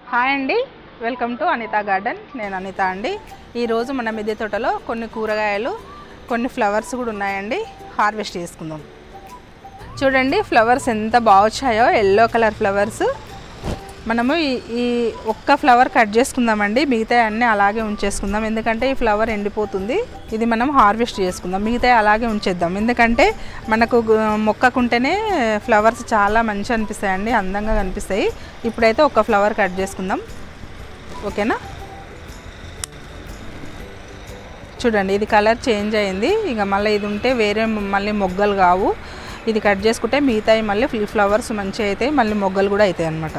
Hi అండి, welcome to Anita garden. నేను అనిత అండి. ఈరోజు మన మిద్దె తోటలో కొన్ని కూరగాయలు, కొన్ని ఫ్లవర్స్ కూడా ఉన్నాయండి. హార్వెస్ట్ చేసుకుందాం. చూడండి ఫ్లవర్స్ ఎంత బాగా వచ్చాయో, ఎల్లో కలర్ ఫ్లవర్స్. మనము ఈ ఒక్క ఫ్లవర్ కట్ చేసుకుందామండి, మిగతా అన్నీ అలాగే ఉంచేసుకుందాం. ఎందుకంటే ఈ ఫ్లవర్ ఎండిపోతుంది. ఇది మనం హార్వెస్ట్ చేసుకుందాం, మిగతా అలాగే ఉంచేద్దాం. ఎందుకంటే మనకు మొక్కకుంటేనే ఫ్లవర్స్ చాలా మంచిగా అనిపిస్తాయండి, అందంగా కనిపిస్తాయి. ఇప్పుడైతే ఒక ఫ్లవర్ కట్ చేసుకుందాం, ఓకేనా? చూడండి ఇది కలర్ చేంజ్ అయింది. ఇక మళ్ళీ ఇది ఉంటే వేరే మళ్ళీ మొగ్గలు కావు. ఇది కట్ చేసుకుంటే మిగతాయి మళ్ళీ ఫ్లవర్స్ మంచిగా అవుతాయి, మళ్ళీ మొగ్గలు కూడా అవుతాయి అన్నమాట.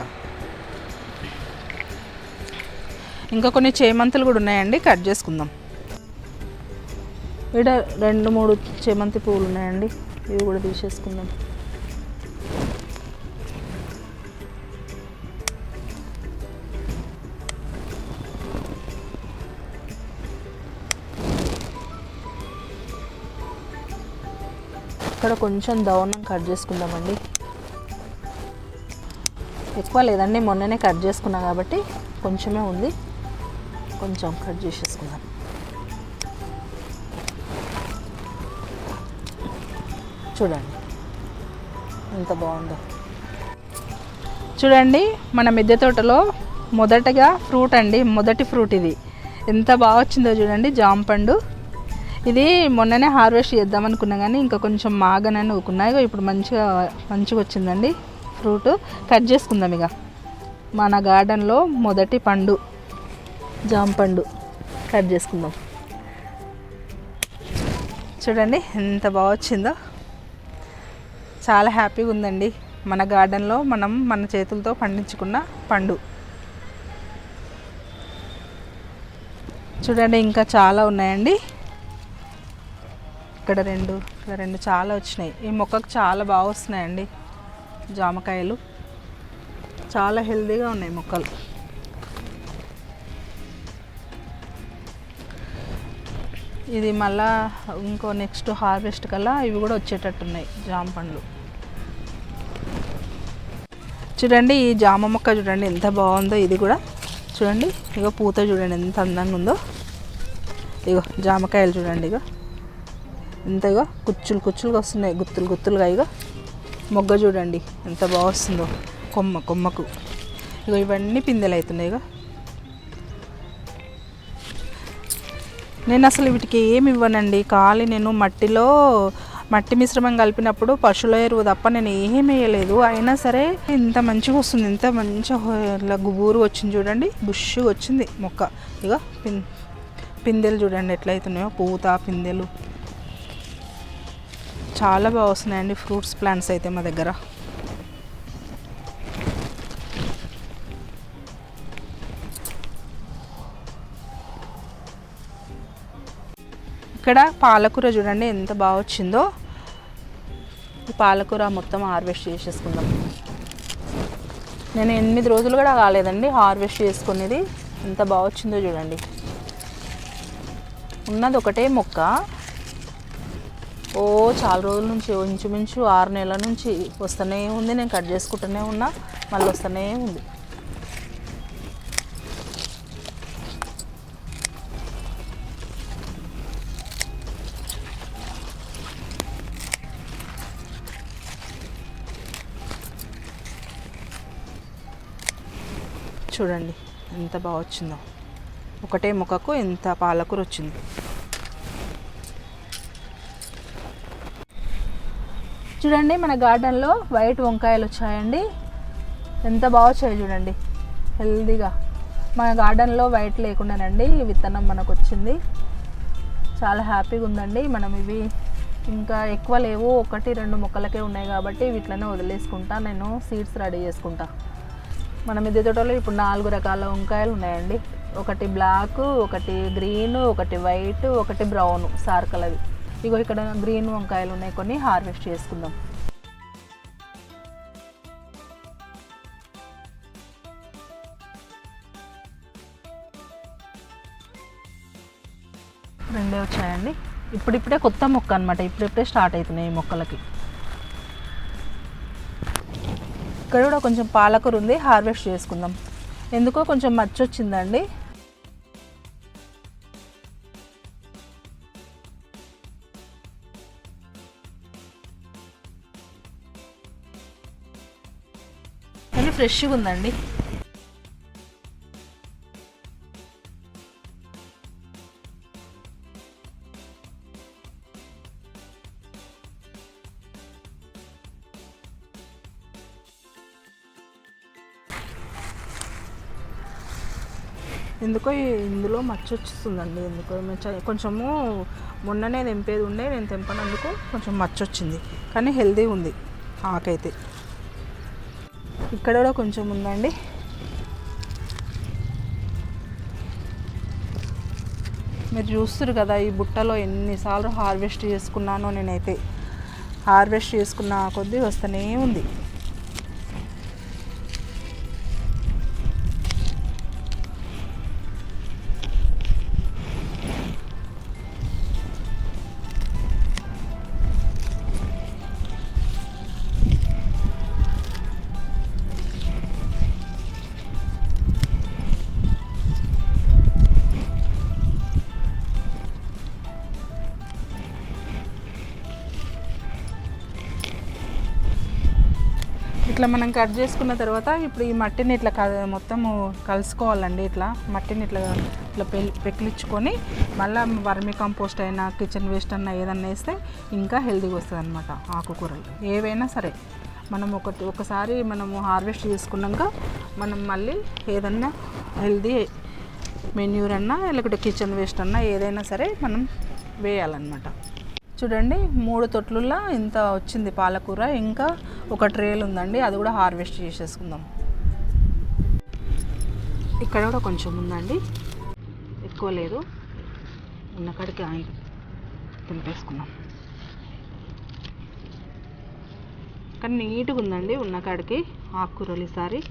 ఇంకా కొన్ని చేమంతులు కూడా ఉన్నాయండి, కట్ చేసుకుందాం. ఇక్కడ 2-3 చేమంతి పువ్వులు ఉన్నాయండి, ఇవి కూడా తీసేసుకుందాం. ఇక్కడ కొంచెం దవనం కట్ చేసుకుందామండి. ఎక్కువ లేదండి, మొన్ననే కట్ చేసుకున్నా కాబట్టి కొంచెమే ఉంది, కొంచెం కట్ చేసేసుకుందాం. చూడండి ఎంత బాగుందో. చూడండి మన మిద్దె తోటలో మొదటగా ఫ్రూట్ అండి, మొదటి ఫ్రూట్ ఇది. ఎంత బాగా వచ్చిందో చూడండి, జామ పండు. ఇది మొన్ననే హార్వెస్ట్ చేద్దాం అనుకున్నా కానీ ఇంకా కొంచెం మాగనని ఊకున్నాయి. ఇప్పుడు మంచిగా వచ్చిందండి ఫ్రూట్. కట్ చేసుకుందాం. ఇక మన గార్డెన్లో మొదటి పండు జామ పండు కట్ చేసుకుందాం. చూడండి ఎంత బాగా వచ్చిందో, చాలా హ్యాపీగా ఉందండి. మన గార్డెన్లో మనం మన చేతులతో పండించుకున్న పండు. చూడండి ఇంకా చాలా ఉన్నాయండి. ఇక్కడ రెండు చాలా వచ్చినాయి. ఈ మొక్కకు చాలా బాగా వస్తున్నాయండి జామకాయలు, చాలా హెల్తీగా ఉన్నాయి మొక్కలు. ఇది మళ్ళా ఇంకో నెక్స్ట్ హార్వెస్ట్ కల్లా ఇవి కూడా వచ్చేటట్టున్నాయి జామ పండ్లు. చూడండి ఈ జామ మొక్క చూడండి ఎంత బాగుందో. ఇది కూడా చూడండి, ఇగో పూత చూడండి ఎంత అందంగా ఉందో. ఇగో జామకాయలు చూడండి, ఇగో ఎంత, ఇగో కుచ్చులుగా వస్తున్నాయి, గుత్తులుగా. ఇగో మొగ్గ చూడండి ఎంత బాగా వస్తుందో, కొమ్మకు. ఇగో ఇవన్నీ పిందెలు అవుతున్నాయి. ఇగో నేను అసలు వీటికి ఏమి ఇవ్వనండి, ఖాళీ నేను మట్టి మిశ్రమం కలిపినప్పుడు పశువుల ఎరువు తప్ప నేను ఏమీ వేయలేదు. అయినా సరే ఇంత మంచిగా వస్తుంది, ఇంత మంచిగా గుబూరు వచ్చింది చూడండి, బుష్గా వచ్చింది మొక్క. ఇక పిందెలు చూడండి ఎట్లయితున్నాయో, పూత పిందెలు చాలా బాగా వస్తున్నాయండి ఫ్రూట్స్ ప్లాంట్స్ అయితే మా దగ్గర. ఇక్కడ పాలకూర చూడండి ఎంత బాగా వచ్చిందో. ఈ పాలకూర మొత్తం హార్వెస్ట్ చేసేసుకుందాం. నేను 8 రోజులు కూడా కాలేదండి హార్వెస్ట్ చేసుకునేది. ఎంత బాగా వచ్చిందో చూడండి. ఉన్నది ఒకటే మొక్క, చాలా రోజుల నుంచి, ఇంచుమించు 6 నెలల నుంచి వస్తూనే ఉంది. నేను కట్ చేసుకుంటూనే ఉన్నా, మళ్ళీ వస్తూనే ఉంది. చూడండి ఎంత బాగా వచ్చిందో, ఒకటే మొక్కకు ఎంత పాలకూర వచ్చింది. చూడండి మన గార్డెన్లో వైట్ వంకాయలు వచ్చాయండి, ఎంత బాగా వచ్చాయి చూడండి హెల్దీగా. మన గార్డెన్లో వైట్ లేకుండానండి విత్తనం మనకు వచ్చింది, చాలా హ్యాపీగా ఉందండి. మనం ఇవి ఇంకా ఎక్కువ లేవు, 1-2 మొక్కలకే ఉన్నాయి కాబట్టి వీటిలోనే వదిలేసుకుంటా, నేను సీడ్స్ రెడీ చేసుకుంటా. మన మిద్దె తోటలో ఇప్పుడు 4 రకాల వంకాయలు ఉన్నాయండి. ఒకటి బ్లాక్, ఒకటి గ్రీన్, ఒకటి వైట్, ఒకటి బ్రౌన్ సార్కలవి. ఇగో ఇక్కడ గ్రీన్ వంకాయలు ఉన్నాయి, కొన్ని హార్వెస్ట్ చేసుకుందాం. రెండే వచ్చాయండి. ఇప్పుడిప్పుడే కొత్త మొక్క అనమాట, ఇప్పుడిప్పుడే స్టార్ట్ అవుతున్నాయి ఈ మొక్కలకి. ఇక్కడ కూడా కొంచెం పాలకూర ఉంది, హార్వెస్ట్ చేసుకుందాం. ఎందుకో కొంచెం మచ్చొచ్చిందండి. కానీ ఫ్రెష్గా ఉందండి. ఎందుకో ఇందులో మచ్చ వచ్చేస్తుందండి. ఎందుకో కొంచెము మొన్ననే తెంపేది ఉండే, నేను తెంపనందుకు కొంచెం మచ్చ వచ్చింది. కానీ హెల్దీ ఉంది ఆకైతే. ఇక్కడ కూడా కొంచెం ఉందండి. మీరు చూస్తారు కదా ఈ బుట్టలో ఎన్నిసార్లు హార్వెస్ట్ చేసుకున్నానో. నేనైతే హార్వెస్ట్ చేసుకున్న కొద్దీ వస్తూనే ఉంది. ఇట్లా మనం కట్ చేసుకున్న తర్వాత ఇప్పుడు ఈ మట్టిని ఇట్లా మొత్తము కలుసుకోవాలండి. ఇట్లా మట్టిని ఇట్లా ఇట్లా పెకిలించుకొని మళ్ళీ వర్మి కంపోస్ట్ అయినా కిచెన్ వేస్ట్ అన్నా ఏదన్నా వేస్తే ఇంకా హెల్తీగా వస్తుంది అనమాట. ఆకుకూరలు ఏవైనా సరే మనం ఒకసారి మనము హార్వెస్ట్ చేసుకున్నాక మనం మళ్ళీ ఏదన్నా హెల్తీ మెన్యూర్ అన్నా లేకపోతే కిచెన్ వేస్ట్ అన్నా ఏదైనా సరే మనం వేయాలన్నమాట. చూడండి 3 తొట్లుల్లో ఇంత వచ్చింది పాలకూర. ఇంకా ఒక ట్రేలు ఉందండి, అది కూడా హార్వెస్ట్ చేసేసుకుందాం. ఇక్కడ కూడా కొంచెం ఉందండి, ఎక్కువ లేదు. ఉన్న కాడికి తెంపేసుకున్నాం. కానీ నీట్గా ఉందండి ఉన్న కాడికి ఆకుకూరలు ఈసారి.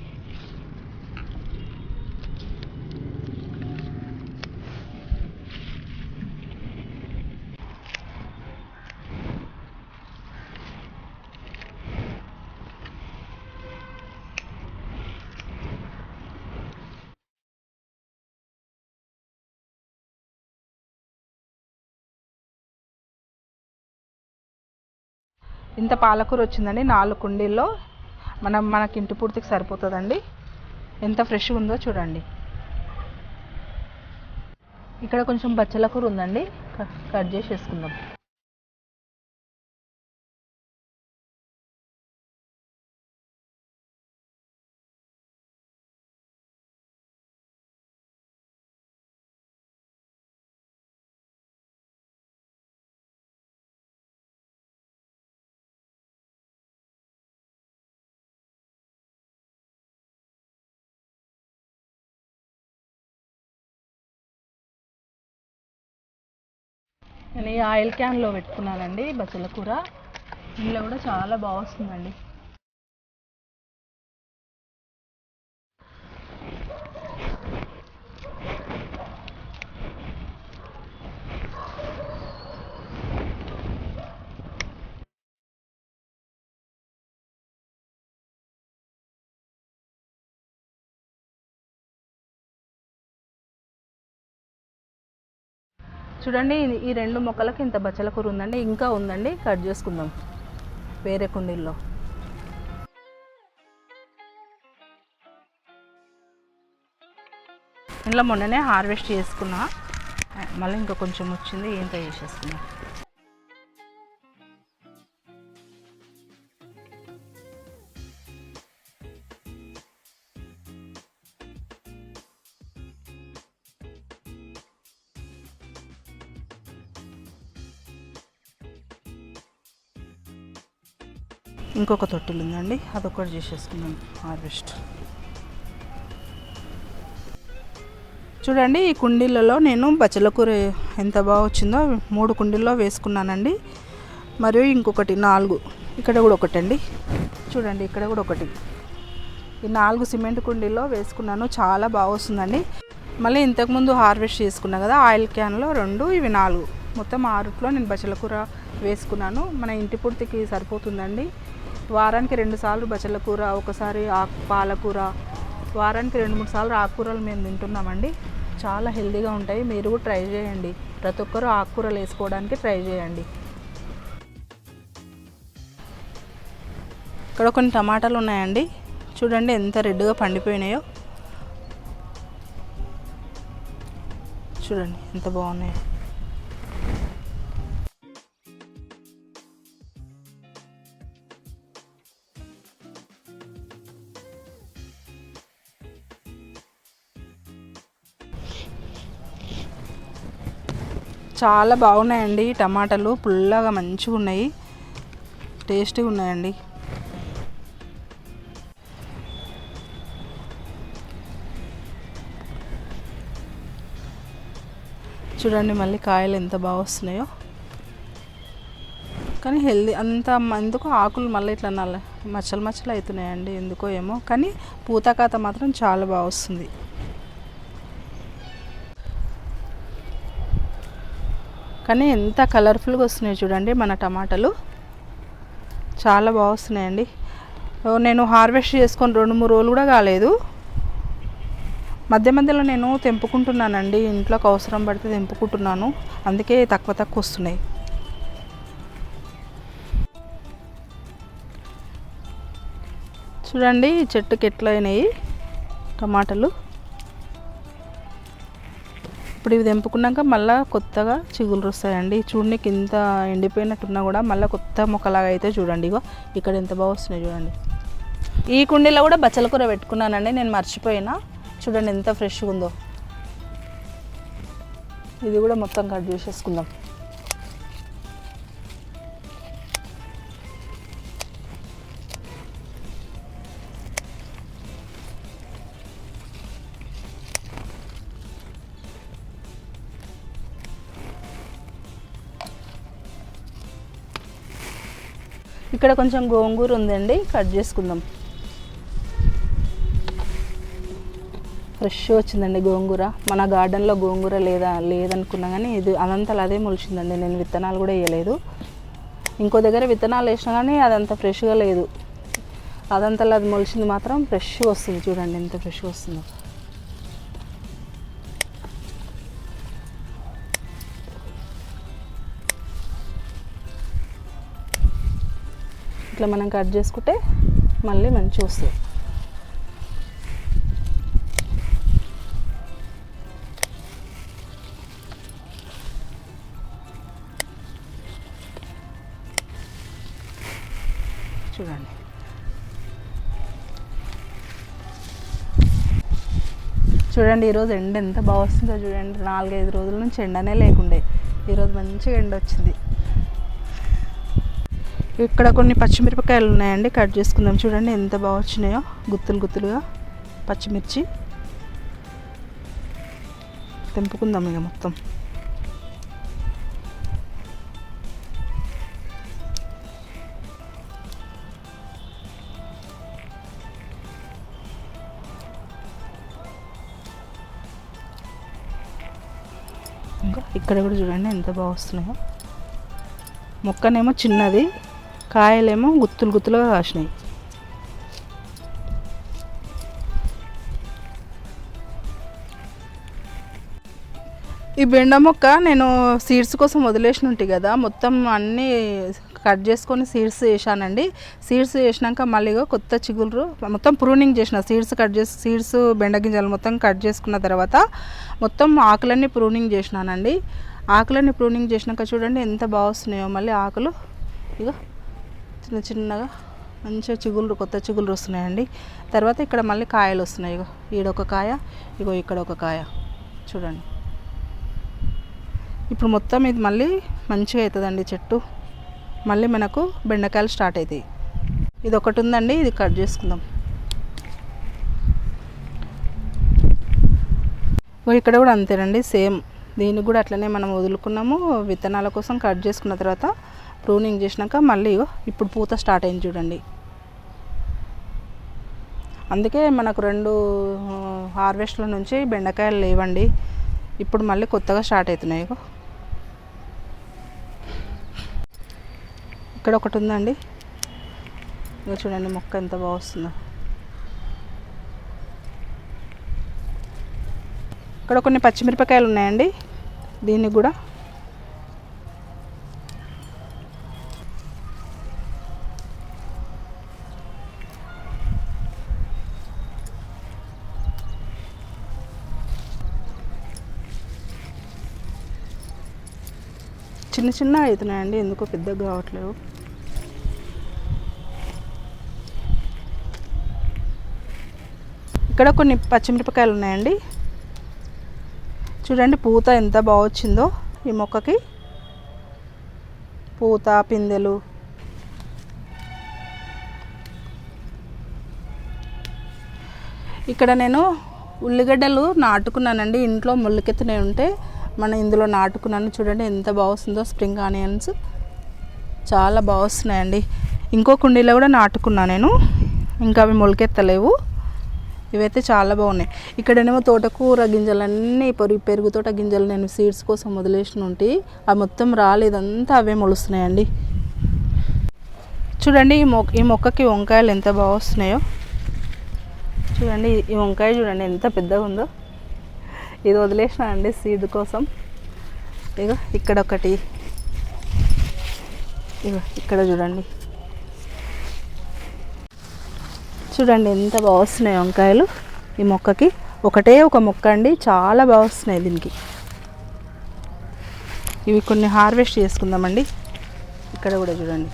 ఇంత పాలకూర వచ్చిందండి 4 కుండీల్లో. మనకి ఇంటి పూర్తికి సరిపోతుందండి. ఎంత ఫ్రెష్గా ఉందో చూడండి. ఇక్కడ కొంచెం బచ్చల కూర ఉందండి, కట్ చేసేసుకుందాం. నేను ఈ ఆయిల్ క్యాన్లో పెట్టుకున్నానండి బచ్చల కూర. ఇందులో కూడా చాలా బాగా వస్తుందండి. చూడండి ఈ 2 మొక్కలకి ఇంత బచ్చల కూర ఉందండి. ఇంకా ఉందండి, కట్ చేసుకుందాం వేరే కుండీల్లో. ఇంట్లో మొన్ననే హార్వెస్ట్ చేసుకున్నా, మళ్ళీ ఇంకా కొంచెం వచ్చింది, ఏంటో చేసేసుకున్నా. ఇంకొక తొట్టెలు ఉందండి, అదొకటి చేసేసుకున్నాం హార్వెస్ట్. చూడండి ఈ కుండీలలో నేను బచ్చల కూర ఎంత బాగా వచ్చిందో 3 కుండీల్లో వేసుకున్నానండి. మరియు ఇంకొకటి 4 ఇక్కడ కూడా ఒకటండి. చూడండి ఇక్కడ కూడా ఒకటి. ఈ 4 సిమెంట్ కుండీల్లో వేసుకున్నాను, చాలా బాగా వస్తుందండి. మళ్ళీ ఇంతకుముందు హార్వెస్ట్ చేసుకున్నా కదా ఆయిల్ క్యాన్లో 2, ఇవి 4, మొత్తం 6లో నేను బచ్చల కూర వేసుకున్నాను. మన ఇంటి పూర్తికి సరిపోతుందండి. వారానికి 2 సార్లు బచ్చల కూర, ఒకసారి పాలకూర, వారానికి 2-3 సార్లు ఆకుకూరలు మేము తింటున్నామండి. చాలా హెల్తీగా ఉంటాయి. మీరు కూడా ట్రై చేయండి. ప్రతి ఒక్కరూ ఆకుకూరలు వేసుకోవడానికి ట్రై చేయండి. ఇక్కడ కొన్ని టమాటాలు ఉన్నాయండి. చూడండి ఎంత రెడ్గా పండిపోయినాయో. చూడండి ఎంత బాగున్నాయో. చాలా బాగున్నాయండి టమాటాలు. పుల్లగా మంచిగా ఉన్నాయి, టేస్టీగా ఉన్నాయండి. చూడండి మళ్ళీ కాయలు ఎంత బాగా వస్తున్నాయో. కానీ హెల్దీ అంత ఎందుకో ఆకులు మళ్ళీ ఇట్లా మచ్చలు అవుతున్నాయండి, ఎందుకో ఏమో. కానీ పూతకాత మాత్రం చాలా బాగా వస్తుంది. కానీ ఎంత కలర్ఫుల్గా వస్తున్నాయి చూడండి మన టమాటాలు. చాలా బాగా వస్తున్నాయండి. నేను హార్వెస్ట్ చేసుకొని 2-3 రోజులు కూడా కాలేదు. మధ్యలో నేను తెంపుకుంటున్నానండి. ఇంట్లోకి అవసరం పడితే తెంపుకుంటున్నాను, అందుకే తక్కువ వస్తున్నాయి. చూడండి చెట్టుకి ఎట్లా అయినాయి టమాటాలు. ఇప్పుడు ఇవి తెంపుకున్నాక మళ్ళీ కొత్తగా చిగుళ్ళు వస్తాయండి. చూడడానికి ఇంత ఎండిపోయినట్టున్నా కూడా మళ్ళీ కొత్త మొక్కలాగా అయితే చూడండి. ఇగో ఇక్కడ ఎంత బాగా వస్తున్నాయి చూడండి. ఈ కుండీలో కూడా బచ్చల కూర పెట్టుకున్నానండి, నేను మర్చిపోయినా. చూడండి ఎంత ఫ్రెష్గా ఉందో. ఇది కూడా మొత్తం కట్ చేసేసుకుందాం. ఇక్కడ కొంచెం గోంగూర ఉందండి, కట్ చేసుకుందాం. ఫ్రెష్ వచ్చిందండి గోంగూర. మన గార్డెన్లో గోంగూర లేదనుకున్నా కానీ అదంతా అదే మొలిచిందండి. నేను విత్తనాలు కూడా వేయలేదు. ఇంకో దగ్గర విత్తనాలు వేసినా కానీ అదంతా ఫ్రెష్గా లేదు. అదంతా అది మొలిచింది మాత్రం ఫ్రెష్గా వస్తుంది. చూడండి ఎంత ఫ్రెష్గా వస్తుందో. ఇట్లా మనం కట్ చేసుకుంటే మళ్ళీ మంచిగా వస్తుంది. చూడండి ఈరోజు ఎండ ఎంత బాగా వస్తుందో చూడండి. 4-5 రోజుల నుంచి ఎండనే లేకుండే, ఈరోజు మంచిగా ఎండ వచ్చింది. ఇక్కడ కొన్ని పచ్చిమిరపకాయలు ఉన్నాయండి, కట్ చేసుకుందాం. చూడండి ఎంత బాగా వచ్చినాయో, గుత్తులుగా పచ్చిమిర్చి. తెంపుకుందాం ఇక మొత్తం. ఇంకా ఇక్కడ కూడా చూడండి ఎంత బాగా వస్తున్నాయో. మొక్కనేమో చిన్నది, కాయలేమో గుత్తులుగా కాసినాయి. ఈ బెండ మొక్క నేను సీడ్స్ కోసం వదిలేసిన ఉంటాయి కదా, మొత్తం అన్నీ కట్ చేసుకొని సీడ్స్ వేసానండి. సీడ్స్ వేసినాక మళ్ళీ కొత్త చిగుళ్ళు మొత్తం ప్రూనింగ్ చేసిన. సీడ్స్ బెండ గింజలు మొత్తం కట్ చేసుకున్న తర్వాత మొత్తం ఆకులన్నీ ప్రూనింగ్ చేసినానండి. ఆకులన్నీ ప్రూనింగ్ చేసినాక చూడండి ఎంత బాగా వస్తున్నాయో మళ్ళీ ఆకులు. ఇక చిన్నగా మంచిగా కొత్త చిగుళ్ళు వస్తున్నాయండి. తర్వాత ఇక్కడ మళ్ళీ కాయలు వస్తున్నాయి. ఇగో ఈడొక కాయ, ఇగో ఇక్కడ ఒక కాయ. చూడండి ఇప్పుడు మొత్తం ఇది మళ్ళీ మంచిగా అవుతుందండి చెట్టు. మళ్ళీ మనకు బెండకాయలు స్టార్ట్ అవుతాయి. ఇది ఒకటి ఉందండి, ఇది కట్ చేసుకుందాం. ఇక్కడ కూడా అంతేనండి, సేమ్. దీనికి కూడా అట్లనే మనం వదులుకున్నాము. విత్తనాల కోసం కట్ చేసుకున్న తర్వాత ప్రూనింగ్ చేసినాక మళ్ళీ ఇప్పుడు పూత స్టార్ట్ అయింది చూడండి. అందుకే మనకు 2 హార్వెస్ట్ల నుంచి బెండకాయలు లేవండి. ఇప్పుడు మళ్ళీ కొత్తగా స్టార్ట్ అవుతున్నాయి. ఇక్కడ ఒకటి ఉందండి, ఇక చూడండి మొక్క ఎంత బాగా వస్తుందో. ఇక్కడ కొన్ని పచ్చిమిరపకాయలు ఉన్నాయండి, దీనికి కూడా చిన్న చిన్న అవుతున్నాయండి, ఎందుకో పెద్దగా కావట్లేవు. ఇక్కడ కొన్ని పచ్చిమిరపకాయలు ఉన్నాయండి, చూడండి పూత ఎంత బాగా వచ్చిందో ఈ మొక్కకి, పూత పిందెలు. ఇక్కడ నేను ఉల్లిగడ్డలు నాటుకున్నానండి, ఇంట్లో మొలకెత్తునే ఉంటే ఇందులో నాటుకున్నాను. చూడండి ఎంత బాగా వస్తుందో, స్ప్రింగ్ ఆనియన్స్ చాలా బాగా వస్తున్నాయండి. ఇంకో కుండీలో కూడా నాటుకున్నా నేను, ఇంకా అవి మొలకెత్తలేవు. ఇవైతే చాలా బాగున్నాయి. ఇక్కడనేమో తోటకూర గింజలన్నీ పెరుగు తోట గింజలు నేను సీడ్స్ కోసం వదిలేసిన ఉంటే అవి మొత్తం రాలేదంతా అవే మొలుస్తున్నాయండి. చూడండి ఈ మొక్కకి వంకాయలు ఎంత బాగా వస్తున్నాయో చూడండి. ఈ వంకాయ చూడండి ఎంత పెద్దగా ఉందో. ఇది వదిలేసిన అండి సీడ్ కోసం. ఇగో ఇక్కడ ఒకటి, ఇగో ఇక్కడ చూడండి, చూడండి ఎంత బాగా వస్తున్నాయి వంకాయలు ఈ మొక్కకి. ఒకటే ఒక మొక్క అండి, చాలా బాగా వస్తున్నాయి దీనికి. ఇవి కొన్ని హార్వెస్ట్ చేసుకుందామండి. ఇక్కడ కూడా చూడండి,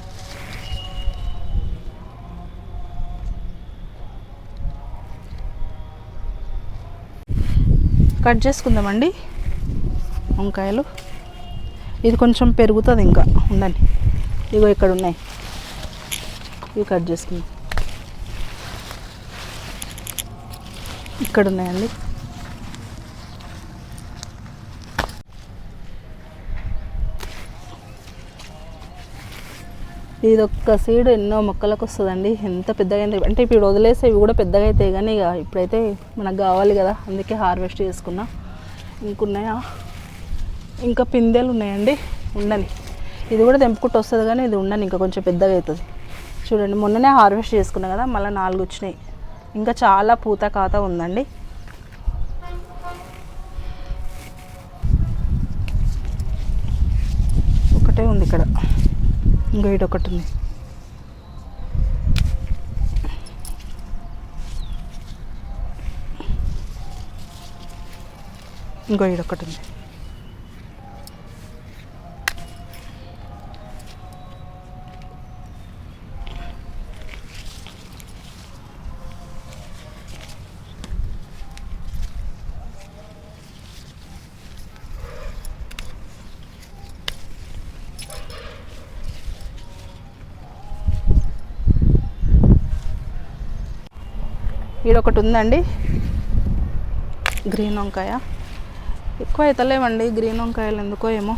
కట్ చేసుకుందామండి వంకాయలు. ఇది కొంచెం పెరుగుతుంది ఇంకా, ఉండండి. ఇగో ఇక్కడ ఉన్నాయి, ఇవి కట్ చేసుకుందాం. ఇక్కడ ఉన్నాయండి. ఇది ఒక్క సీడ్ ఎన్నో మొక్కలకు వస్తుందండి, ఎంత పెద్దగా అయింది అంటే. ఇప్పుడు వదిలేస్తే ఇవి కూడా పెద్దగా అవుతాయి, కానీ ఇక ఇప్పుడైతే మనకు కావాలి కదా, అందుకే హార్వెస్ట్ చేసుకున్నా. ఇంకున్నాయా, ఇంకా పిందెలు ఉన్నాయండి, ఉండని. ఇది కూడా తెంపుకుంటూ వస్తుంది, కానీ ఇది ఉండని, ఇంకా కొంచెం పెద్దగా అవుతుంది. చూడండి మొన్ననే హార్వెస్ట్ చేసుకున్నా కదా, మళ్ళీ 4 వచ్చినాయి. ఇంకా చాలా పూత కాత ఉందండి. ఒకటే ఉంది ఇక్కడ, ఇంకో ఇటు ఒకటి ఉంది. ఇంకో ఇటు ఒకటి ఉంది. ఈడొకటి ఉందండి గ్రీన్ వంకాయ. ఎక్కువ అవుతలేమండి గ్రీన్ వంకాయలు, ఎందుకో ఏమో.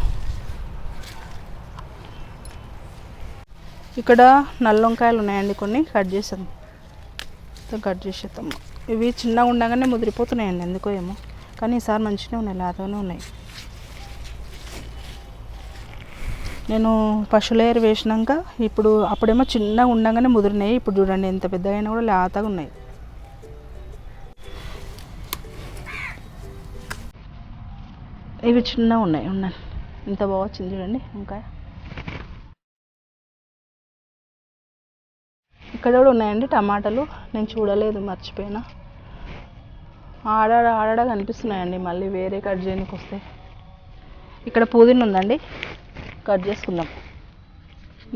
ఇక్కడ నల్ల వంకాయలు ఉన్నాయండి, కొన్ని కట్ చేసాం, కట్ చేసేద్దాము. ఇవి చిన్నగా ఉండగానే ముదిరిపోతున్నాయండి, ఎందుకో ఏమో. కానీ ఈసారి మంచిగా ఉన్నాయి, లేతగానే ఉన్నాయి. నేను పశువుల ఎరువు వేసినాక ఇప్పుడు, అప్పుడేమో చిన్నగా ఉండగానే ముదిరినాయి. ఇప్పుడు చూడండి ఎంత పెద్దగా అయినా కూడా లేతగా ఉన్నాయి. ఇవి చిన్నగా ఉన్నాయి, ఉన్నాయి. ఇంత బాగా వచ్చింది చూడండి వంకాయ. ఇక్కడ కూడా ఉన్నాయండి టమాటాలు, నేను చూడలేదు, మర్చిపోయినా. ఆడ కనిపిస్తున్నాయండి, మళ్ళీ వేరే కట్ చేయడానికి వస్తే. ఇక్కడ పుదీనా ఉందండి, కట్ చేసుకుందాం.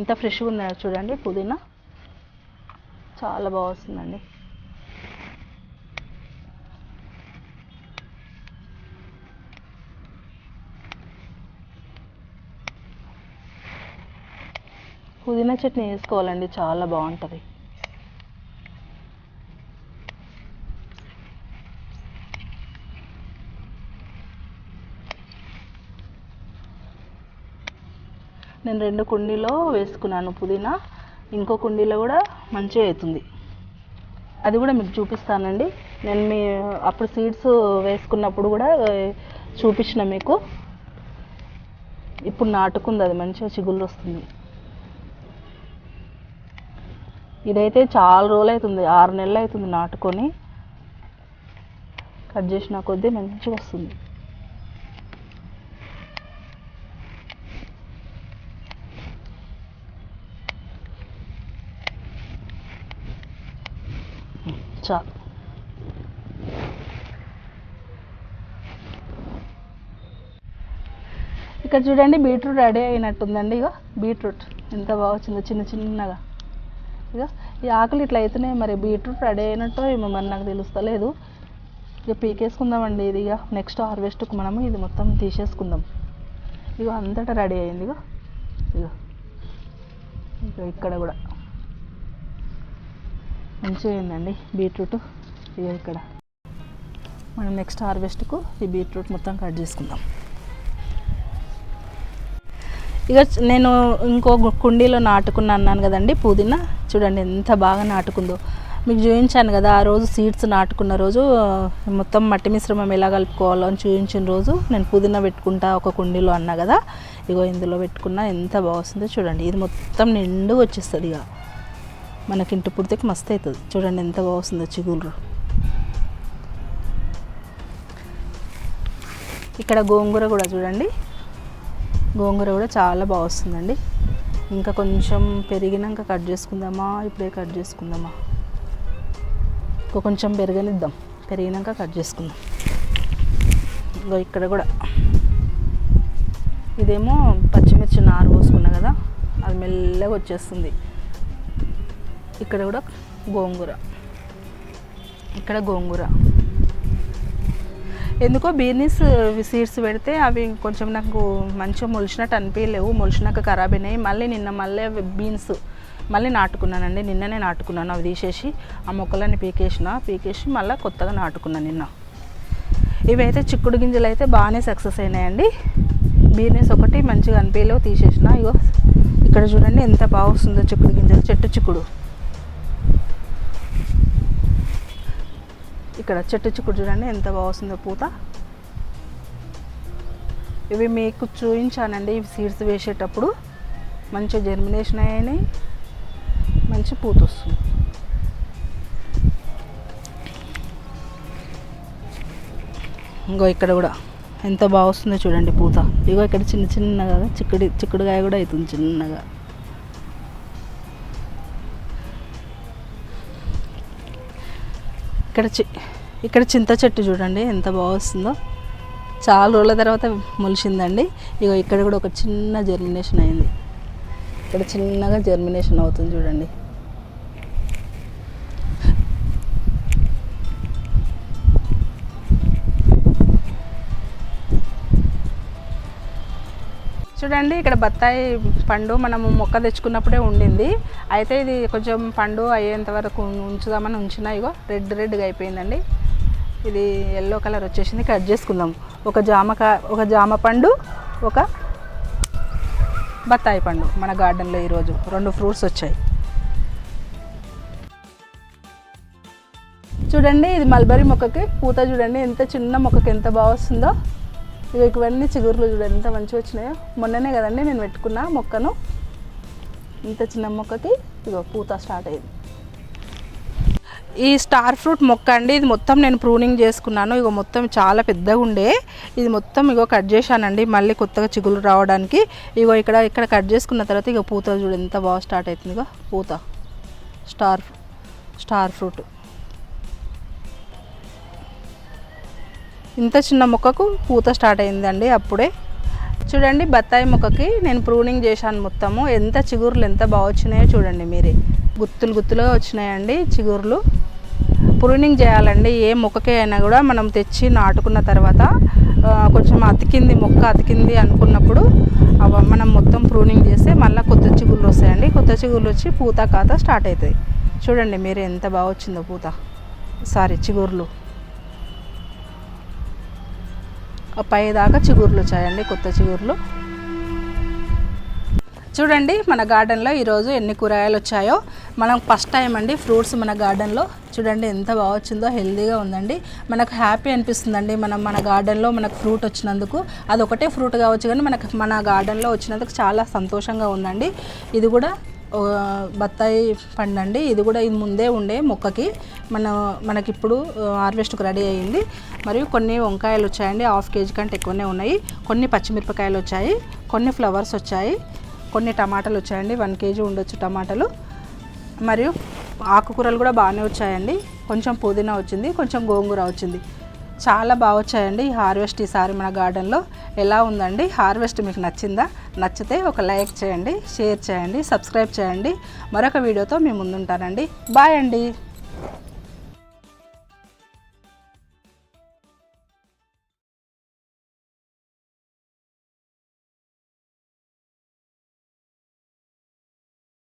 ఇంత ఫ్రెష్గా ఉన్నాయో చూడండి పుదీనా, చాలా బాగా వస్తుందండి. పుదీనా చట్నీ వేసుకోవాలండి, చాలా బాగుంటుంది. నేను 2 కుండీలో వేసుకున్నాను పుదీనా, ఇంకో కుండీలో కూడా మంచిగా అవుతుంది. అది కూడా మీకు చూపిస్తానండి. నేను అప్పుడు సీడ్స్ వేసుకున్నప్పుడు కూడా చూపించిన మీకు. ఇప్పుడు నాటుకుంది, అది మంచిగా చిగుళ్ళు వస్తుంది. ఇదైతే చాలా రోజులు అవుతుంది, 6 నెలలు అవుతుంది నాటుకొని. కట్ చేసిన కొద్దీ మంచిగా వస్తుంది. చాలు. ఇక్కడ చూడండి బీట్రూట్ రెడీ అయినట్టుందండి. ఇక బీట్రూట్ ఎంత బాగా వచ్చిందో చిన్న చిన్నగా. ఇక ఈ ఆకులు ఇట్లా అయితేనే మరి బీట్రూట్ రెడీ అయినట్టు ఏమో మరి నాకు తెలుస్తలేదు. ఇక పీకేసుకుందామండి. ఇది ఇక నెక్స్ట్ హార్వెస్ట్కి మనము ఇది మొత్తం తీసేసుకుందాం. ఇక అంతటా రెడీ అయింది. ఇక ఇక ఇక ఇక్కడ కూడా మంచిగా అయిందండి బీట్రూట్. ఇక ఇక్కడ మనం నెక్స్ట్ హార్వెస్ట్కు ఈ బీట్రూట్ మొత్తం కట్ చేసుకుందాం. ఇక నేను ఇంకో కుండీలో నాటుకున్నా అన్నాను కదండి పుదీనా. చూడండి ఎంత బాగా నాటుకుందో. మీకు చూపించాను కదా ఆ రోజు సీడ్స్ నాటుకున్న రోజు మొత్తం మట్టి మిశ్రమం ఎలా కలుపుకోవాలో అని చూపించిన రోజు నేను పుదీనా పెట్టుకుంటా ఒక కుండీలో అన్నా కదా. ఇగో ఇందులో పెట్టుకున్నా ఎంత బాగా వస్తుందో చూడండి. ఇది మొత్తం నిండుగా వచ్చేస్తుంది. ఇక మనకి ఇంటి పుడితే మస్తు అవుతుంది. చూడండి ఎంత బాగా వస్తుందో చిగురు. ఇక్కడ గోంగూర కూడా చూడండి. గోంగూర కూడా చాలా బాగా వస్తుందండి. ఇంకా కొంచెం పెరిగినాక కట్ చేసుకుందామా, ఇప్పుడే కట్ చేసుకుందామా? కొంచెం పెరగనిద్దాం, పెరిగినాక కట్ చేసుకుందాం. ఇంకో ఇక్కడ కూడా ఇదేమో పచ్చిమిర్చి నారు పోసుకున్నా కదా, అది మెల్లగా వచ్చేస్తుంది. ఇక్కడ కూడా గోంగూర, ఇక్కడ గోంగూర. ఎందుకో బీర్నీస్ సీడ్స్ పెడితే అవి కొంచెం నాకు మంచిగా మొలిచినట్టు అనిపించలేవు. మొలిచినాక ఖరాబ్ అయినాయి. మళ్ళీ బీన్స్ మళ్ళీ నాటుకున్నానండి. నిన్ననే నాటుకున్నాను. అవి తీసేసి ఆ మొక్కలన్నీ పీకేసి మళ్ళీ కొత్తగా నాటుకున్నాను నిన్న. ఇవైతే చిక్కుడు గింజలు అయితే బాగానే సక్సెస్ అయినాయండి. బీర్నీస్ ఒకటి మంచిగా అనిపించలేవు, తీసేసిన. ఇగో ఇక్కడ చూడండి ఎంత బాగా వస్తుందో చిక్కుడు గింజలు. చెట్టు చిక్కుడు, ఇక్కడ చెట్టు చిక్కుడు చూడండి ఎంత బాగా వస్తుందో పూత. ఇవి మీకు చూపించానండి. ఇవి సీడ్స్ వేసేటప్పుడు మంచి జర్మినేషన్ అయ్యాయి, మంచి పూత వస్తుంది. ఇంకో ఇక్కడ కూడా ఎంత బాగా వస్తుందో చూడండి పూత. ఇగో ఇక్కడ చిన్న చిన్నగా చిక్కుడుకాయ కూడా అవుతుంది చిన్నగా. ఇక్కడ చింత చెట్టు చూడండి ఎంత బాగా వస్తుందో. చాలా రోజుల తర్వాత మొలిచిందండి. ఇగో ఇక్కడ కూడా ఒక చిన్న జర్మినేషన్ అయింది. ఇక్కడ చిన్నగా జర్మినేషన్ అవుతుంది చూడండి. చూడండి ఇక్కడ బత్తాయి పండు మనము మొక్క తెచ్చుకున్నప్పుడే ఉండింది. అయితే ఇది కొంచెం పండు అయ్యేంత వరకు ఉంచుదామని ఉంచినా. ఇగో రెడ్గా అయిపోయిందండి. ఇది ఎల్లో కలర్ వచ్చేసింది. కట్ చేసుకుందాం. ఒక జామ పండు, ఒక బత్తాయి పండు మన గార్డెన్లో ఈరోజు 2 ఫ్రూట్స్ వచ్చాయి. చూడండి ఇది మల్బరీ మొక్కకి పూత చూడండి ఎంత చిన్న మొక్కకి ఎంత బాగా వస్తుందో. ఇవన్నీ చిగురులు చూడండి ఎంత మంచిగా వచ్చినాయో. మొన్ననే కదండి నేను పెట్టుకున్న మొక్కను. ఇంత చిన్న మొక్కకి ఇగో పూత స్టార్ట్ అయింది. ఈ స్టార్ ఫ్రూట్ మొక్క అండి. ఇది మొత్తం నేను ప్రూనింగ్ చేసుకున్నాను. ఇగో మొత్తం చాలా పెద్దగా ఉండే ఇది మొత్తం ఇగో కట్ చేశానండి మళ్ళీ కొత్తగా చిగురు రావడానికి. ఇగో ఇక్కడ కట్ చేసుకున్న తర్వాత ఇగో పూత చూడు ఎంత బాగా స్టార్ట్ అవుతుంది. ఇగో పూత స్టార్ ఫ్రూట్. ఇంత చిన్న మొక్కకు పూత స్టార్ట్ అయిందండి అప్పుడే. చూడండి బత్తాయి మొక్కకి నేను ప్రూనింగ్ చేశాను మొత్తము. ఎంత చిగురులు ఎంత బాగా వచ్చినాయో చూడండి మీరే. గుత్తులుగా వచ్చినాయండి చిగురులు. ప్రూనింగ్ చేయాలండి ఏ మొక్కకే అయినా కూడా. మనం తెచ్చి నాటుకున్న తర్వాత కొంచెం మొక్క అతికింది అనుకున్నప్పుడు మనం మొత్తం ప్రూనింగ్ చేస్తే మళ్ళీ కొత్త చిగురులు వస్తాయండి. కొత్త చిగురులు వచ్చి పూత కాత స్టార్ట్ అవుతుంది. చూడండి మీరే ఎంత బాగా వచ్చిందో చిగురులు. పై దాకా చిగురులు వచ్చాయండి కొత్త చిగురులు. చూడండి మన గార్డెన్లో ఈరోజు ఎన్ని కూరగాయలు వచ్చాయో. మనం ఫస్ట్ టైం అండి ఫ్రూట్స్ మన గార్డెన్లో. చూడండి ఎంత బాగా వచ్చిందో, హెల్తీగా ఉందండి. మనకు హ్యాపీ అనిపిస్తుందండి మన గార్డెన్లో మనకు ఫ్రూట్ వచ్చినందుకు. అది ఒకటే ఫ్రూట్ కావచ్చు కానీ మన గార్డెన్లో వచ్చినందుకు చాలా సంతోషంగా ఉందండి. ఇది కూడా బత్తాయి పండు అండి. ఇది కూడా ఇది ముందే ఉండే మొక్కకి మనకిప్పుడు హార్వెస్ట్కి రెడీ అయ్యింది. మరియు కొన్ని వంకాయలు వచ్చాయండి, 1/2 kg కంటే ఎక్కువనే ఉన్నాయి. కొన్ని పచ్చిమిరపకాయలు వచ్చాయి, కొన్ని ఫ్లవర్స్ వచ్చాయి, కొన్ని టమాటాలు వచ్చాయండి. 1 kg ఉండొచ్చు టమాటాలు. మరియు ఆకుకూరలు కూడా బాగానే వచ్చాయండి. కొంచెం పుదీనా వచ్చింది, కొంచెం గోంగూర వచ్చింది. చాలా బాగా వచ్చాయండి ఈ హార్వెస్ట్ ఈసారి మన గార్డెన్లో. ఎలా ఉందండి హార్వెస్ట్? మీకు నచ్చిందా? నచ్చితే ఒక లైక్ చేయండి, షేర్ చేయండి, సబ్స్క్రైబ్ చేయండి. మరొక వీడియోతో మీ ముందుంటానండి. బాయ్ అండి.